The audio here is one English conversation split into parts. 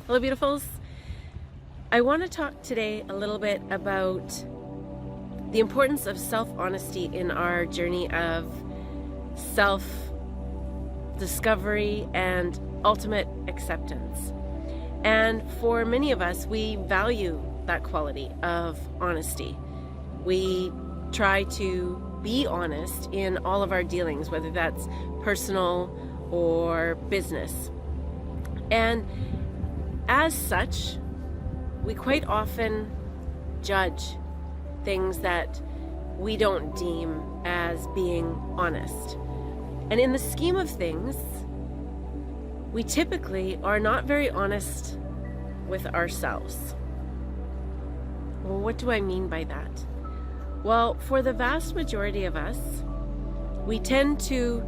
Hello, beautifuls. I want to talk today a little bit about the importance of self-honesty in our journey of self-discovery and ultimate acceptance. And for many of us, we value that quality of honesty. We try to be honest in all of our dealings, whether that's personal or business. And as such, we quite often judge things that we don't deem as being honest. And in the scheme of things, we typically are not very honest with ourselves. Well, what do I mean by that? Well, for the vast majority of us, we tend to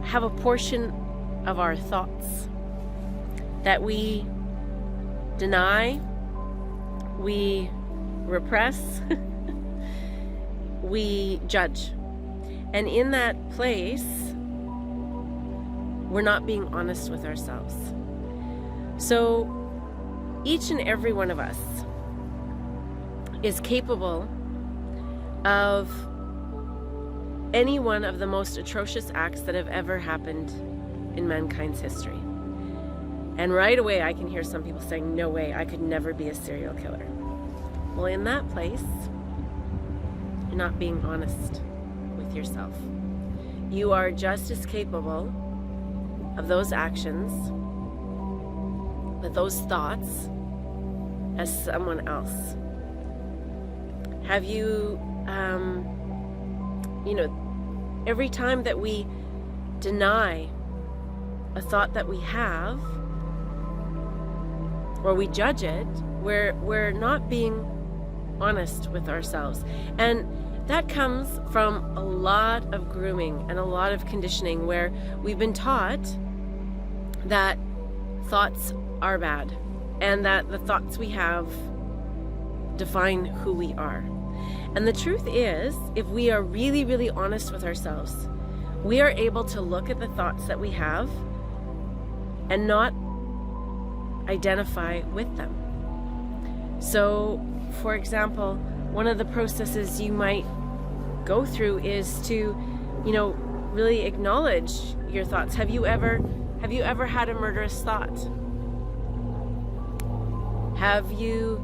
have a portion of our thoughts that we deny, we repress, we judge. And in that place, we're not being honest with ourselves. So each and every one of us is capable of any one of the most atrocious acts that have ever happened in mankind's history. And right away I can hear some people saying, no way, I could never be a serial killer. Well, in that place, you're not being honest with yourself. You are just as capable of those actions, with those thoughts, as someone else. Have you, every time that we deny a thought that we have, or we judge it, we're not being honest with ourselves. And that comes from a lot of grooming and a lot of conditioning where we've been taught that thoughts are bad and that the thoughts we have define who we are. And the truth is, if we are really, really honest with ourselves, we are able to look at the thoughts that we have and not identify with them. So, for example, one of the processes you might go through is to, really acknowledge your thoughts. Have you ever had a murderous thought? Have you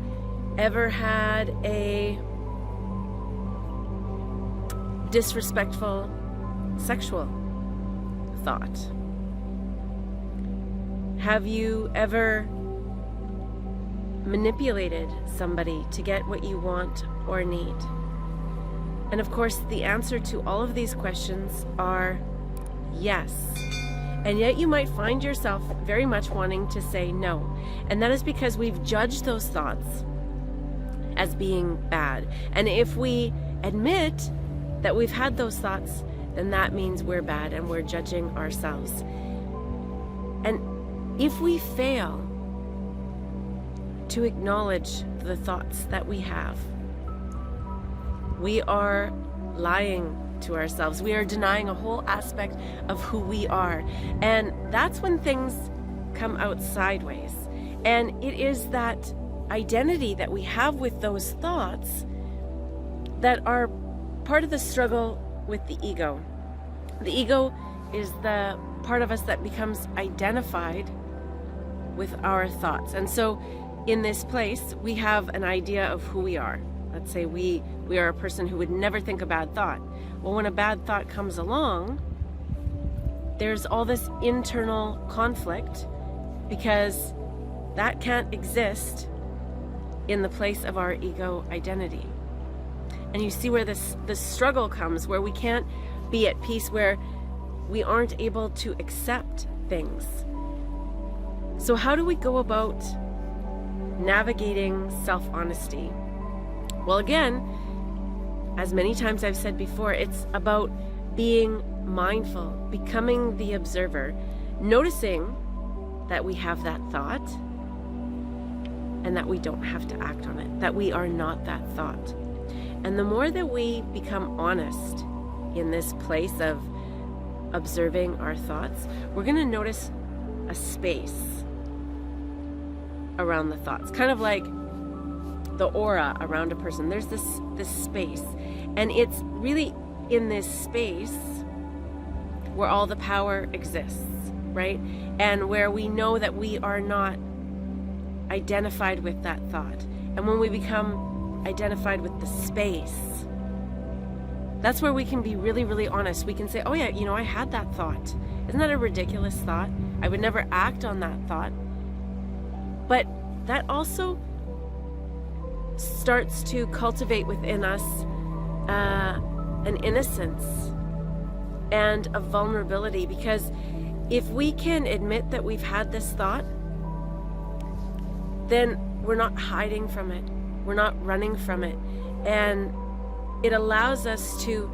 ever had a disrespectful sexual thought? Have you ever manipulated somebody to get what you want or need? And of course, the answer to all of these questions are yes. And yet you might find yourself very much wanting to say no. And that is because we've judged those thoughts as being bad. And if we admit that we've had those thoughts, then that means we're bad and we're judging ourselves. And if we fail to acknowledge the thoughts that we have, we are lying to ourselves. We are denying a whole aspect of who we are. And that's when things come out sideways. And it is that identity that we have with those thoughts that are part of the struggle with the ego. The ego is the part of us that becomes identified with our thoughts. And so in this place, we have an idea of who we are. Let's say we are a person who would never think a bad thought. Well, when a bad thought comes along, there's all this internal conflict because that can't exist in the place of our ego identity. And you see where this struggle comes, where we can't be at peace, where we aren't able to accept things. So how do we go about navigating self-honesty? Well, again, as many times I've said before, it's about being mindful, becoming the observer, noticing that we have that thought and that we don't have to act on it, that we are not that thought. And the more that we become honest in this place of observing our thoughts, we're going to notice a space around the thoughts, kind of like the aura around a person. There's this space, and it's really in this space where all the power exists, right? And where we know that we are not identified with that thought. And when we become identified with the space, that's where we can be really, really honest. We can say, oh yeah, I had that thought. Isn't that a ridiculous thought? I would never act on that thought. But that also starts to cultivate within us an innocence and a vulnerability, because if we can admit that we've had this thought, then we're not hiding from it. We're not running from it. And it allows us to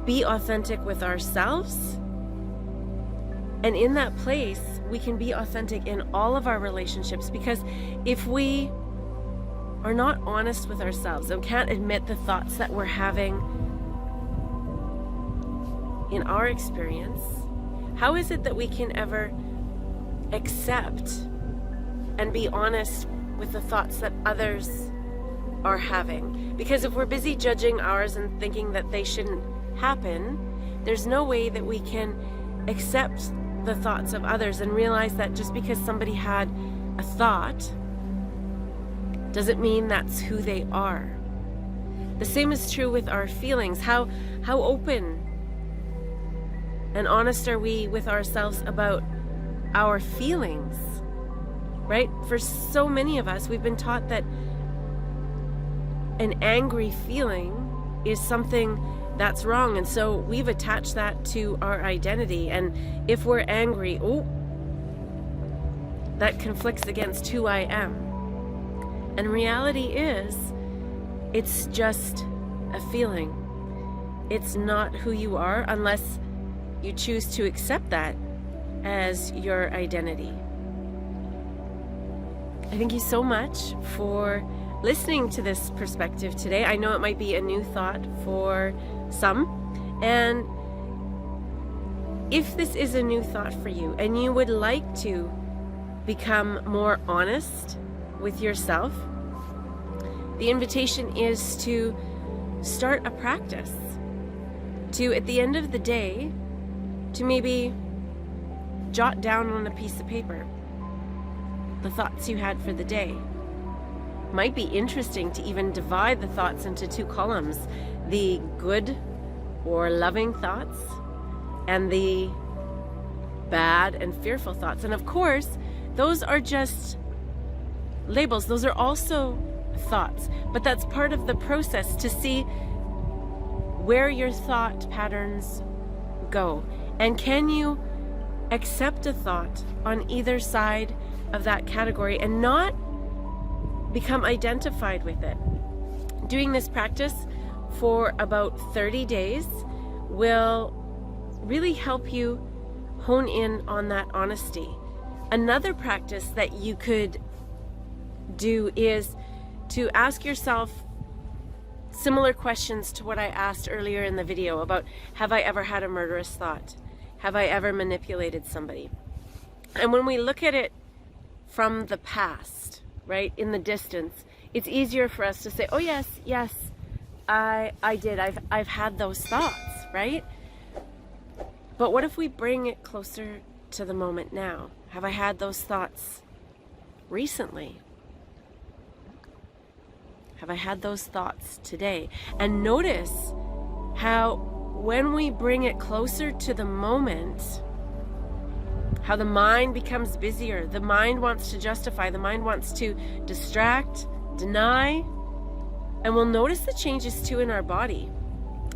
be authentic with ourselves. And in that place, we can be authentic in all of our relationships, because if we are not honest with ourselves and can't admit the thoughts that we're having in our experience, how is it that we can ever accept and be honest with the thoughts that others are having? Because if we're busy judging ours and thinking that they shouldn't happen, there's no way that we can accept the thoughts of others and realize that just because somebody had a thought doesn't mean that's who they are. The same is true with our feelings. How open and honest are we with ourselves about our feelings, right? For so many of us, we've been taught that an angry feeling is something that's wrong, and so we've attached that to our identity. And if we're angry, that conflicts against who I am. And reality is, it's just a feeling. It's not who you are unless you choose to accept that as your identity. I thank you so much for listening to this perspective today. I know it might be a new thought for some, and if this is a new thought for you and you would like to become more honest with yourself, the invitation is to start a practice, to, at the end of the day, to maybe jot down on a piece of paper the thoughts you had for the day. Might be interesting to even divide the thoughts into two columns: the good or loving thoughts and the bad and fearful thoughts. And of course, those are just labels. Those are also thoughts, but that's part of the process to see where your thought patterns go. And can you accept a thought on either side of that category and not become identified with it? Doing this practice for about 30 days will really help you hone in on that honesty. Another practice that you could do is to ask yourself similar questions to what I asked earlier in the video about, have I ever had a murderous thought? Have I ever manipulated somebody? And when we look at it from the past, right, in the distance, it's easier for us to say, oh yes, I did. I've had those thoughts, right? But what if we bring it closer to the moment now? Have I had those thoughts recently? Have I had those thoughts today? And notice how when we bring it closer to the moment, how the mind becomes busier. The mind wants to justify. The mind wants to distract, deny. And we'll notice the changes too in our body.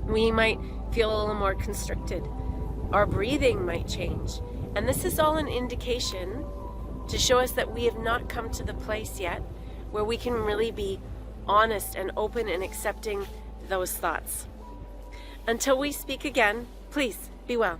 We might feel a little more constricted. Our breathing might change. And this is all an indication to show us that we have not come to the place yet where we can really be honest and open and accepting those thoughts. Until we speak again, please be well.